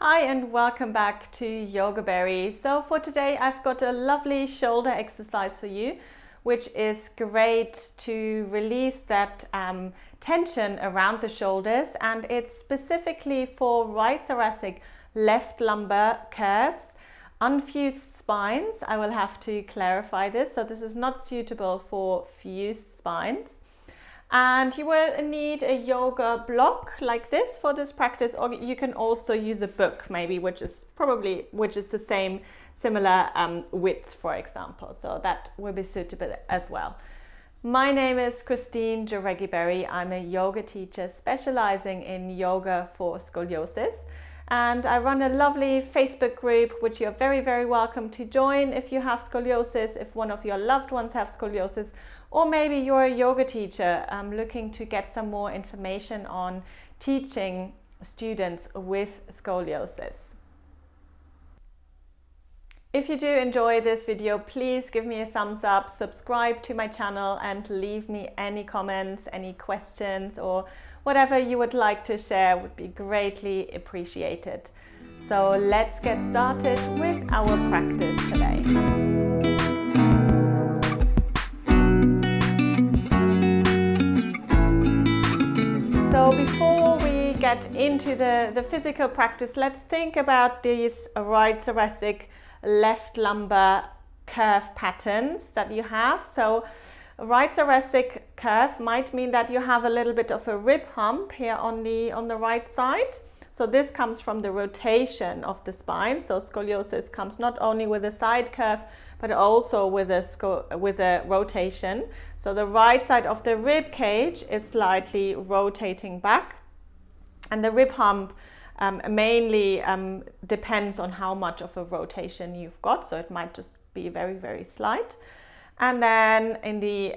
Hi and welcome back to Yoga Berry. So for today I've got a lovely shoulder exercise for you, which is great to release that tension around the shoulders, and it's specifically for right thoracic, left lumbar curves, unfused spines. I will have to clarify this, so this is not suitable for fused spines. And you will need a yoga block like this for this practice, or you can also use a book maybe, which is the same similar width, for example. So that will be suitable as well. My name is Christine Jareggi-Berry. I'm a yoga teacher specializing in yoga for scoliosis. And I run a lovely Facebook group, which you're very, very welcome to join if you have scoliosis, if one of your loved ones have scoliosis, or maybe you're a yoga teacher looking to get some more information on teaching students with scoliosis. If you do enjoy this video, please give me a thumbs up, subscribe to my channel, and leave me any comments, any questions, or whatever you would like to share would be greatly appreciated. So let's get started with our practice today. So before we get into the physical practice, let's think about these right thoracic, left lumbar curve patterns that you have. So right thoracic curve might mean that you have a little bit of a rib hump here on the right side. So this comes from the rotation of the spine. So scoliosis comes not only with a side curve, but also with a rotation. So the right side of the rib cage is slightly rotating back, and the rib hump mainly depends on how much of a rotation you've got. So it might just be very, very slight. And then in the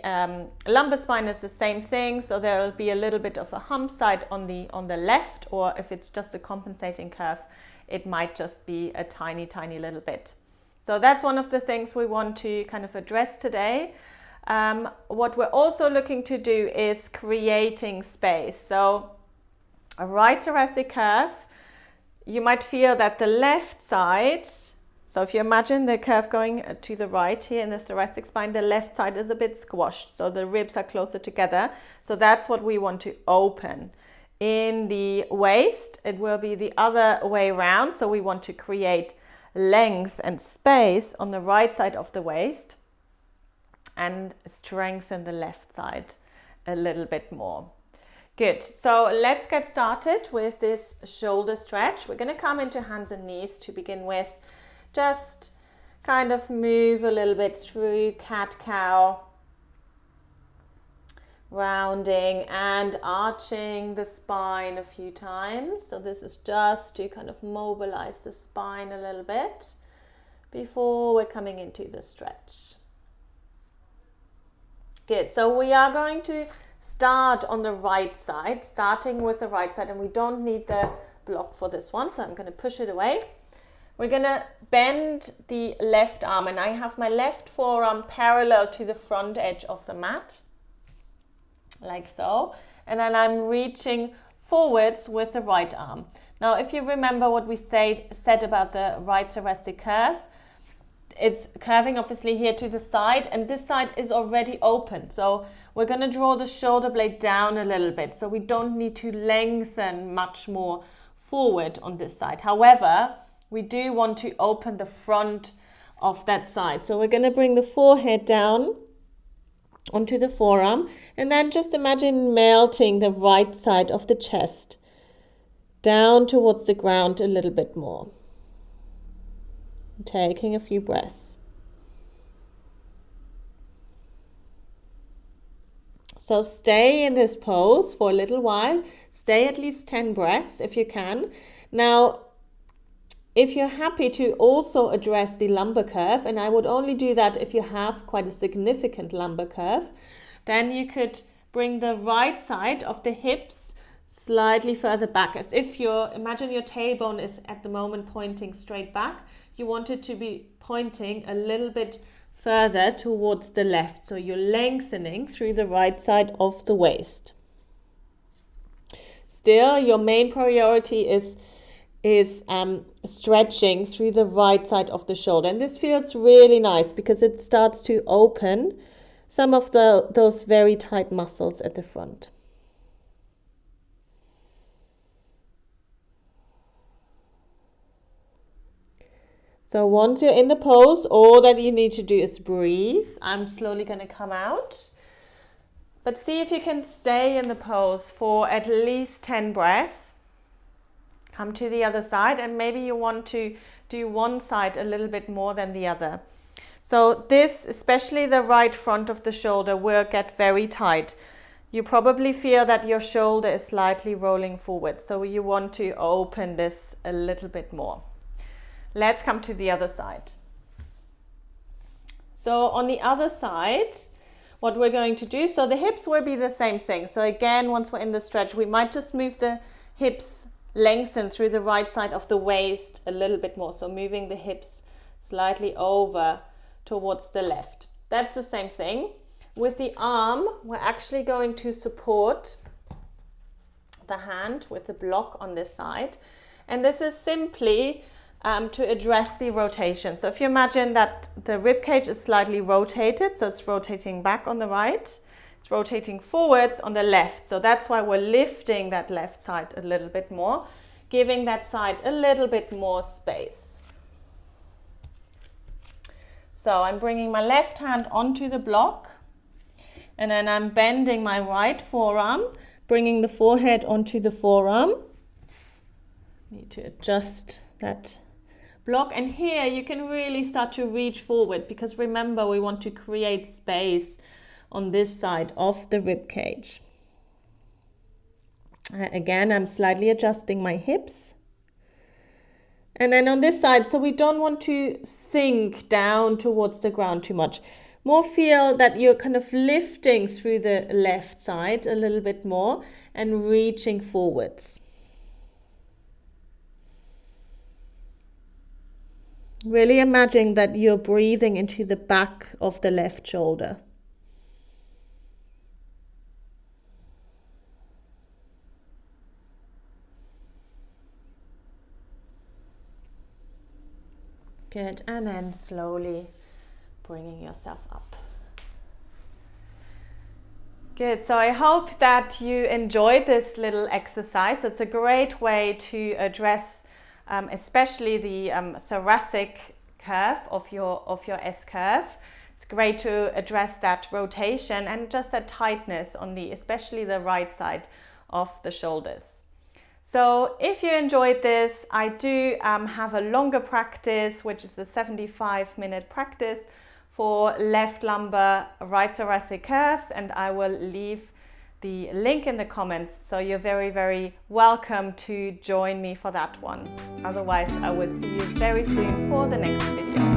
lumbar spine is the same thing. So there will be a little bit of a hump side on the left, or if it's just a compensating curve, it might just be a tiny, tiny little bit. So that's one of the things we want to kind of address today. What we're also looking to do is creating space. So a right thoracic curve, you might feel that the left side, so if you imagine the curve going to the right here in the thoracic spine, the left side is a bit squashed, so the ribs are closer together. So that's what we want to open. In the waist, it will be the other way around. So we want to create length and space on the right side of the waist and strengthen the left side a little bit more. Good. So let's get started with this shoulder stretch. We're going to come into hands and knees to begin with. Just kind of move a little bit through cat-cow, rounding and arching the spine a few times. So this is just to kind of mobilize the spine a little bit before we're coming into the stretch. Good. So we are going to start on the right side, starting with the right side, and we don't need the block for this one, so I'm going to push it away. We're going to bend the left arm, and I have my left forearm parallel to the front edge of the mat, like so, and then I'm reaching forwards with the right arm. Now, if you remember what we said about the right thoracic curve, it's curving obviously here to the side, and this side is already open. So we're going to draw the shoulder blade down a little bit, so we don't need to lengthen much more forward on this side. However, we do want to open the front of that side. So we're going to bring the forehead down onto the forearm, and then just imagine melting the right side of the chest down towards the ground a little bit more. Taking a few breaths. So stay in this pose for a little while. Stay at least 10 breaths if you can. Now, if you're happy to also address the lumbar curve, and I would only do that if you have quite a significant lumbar curve, then you could bring the right side of the hips slightly further back, as if imagine your tailbone is at the moment pointing straight back. You want it to be pointing a little bit further towards the left. So you're lengthening through the right side of the waist. Still, your main priority is is stretching through the right side of the shoulder. And this feels really nice because it starts to open some of those very tight muscles at the front. So once you're in the pose, all that you need to do is breathe. I'm slowly going to come out. But see if you can stay in the pose for at least 10 breaths. Come to the other side, and maybe you want to do one side a little bit more than the other. So this, especially the right front of the shoulder, will get very tight. You probably feel that your shoulder is slightly rolling forward. So you want to open this a little bit more. Let's come to the other side. So on the other side, what we're going to do, so the hips will be the same thing. So again, once we're in the stretch, we might just move the hips, lengthen through the right side of the waist a little bit more. So moving the hips slightly over towards the left. That's the same thing. With the arm, we're actually going to support the hand with the block on this side. And this is simply to address the rotation. So if you imagine that the rib cage is slightly rotated, so it's rotating back on the right, it's rotating forwards on the left. So that's why we're lifting that left side a little bit more, giving that side a little bit more space. So I'm bringing my left hand onto the block, and then I'm bending my right forearm, bringing the forehead onto the forearm. Need to adjust that block, and here you can really start to reach forward, because remember, we want to create space on this side of the rib cage. Again, I'm slightly adjusting my hips. And then on this side, so we don't want to sink down towards the ground too much. More feel that you're kind of lifting through the left side a little bit more and reaching forwards. Really imagine that you're breathing into the back of the left shoulder. Good, and then slowly bringing yourself up. Good, so I hope that you enjoyed this little exercise. It's a great way to address especially the thoracic curve of your S-curve. It's great to address that rotation and just that tightness on especially the right side of the shoulders. So if you enjoyed this, I do have a longer practice, which is a 75-minute practice for left lumbar, right thoracic curves, and I will leave the link in the comments, so you're very, very welcome to join me for that one. Otherwise, I will see you very soon for the next video.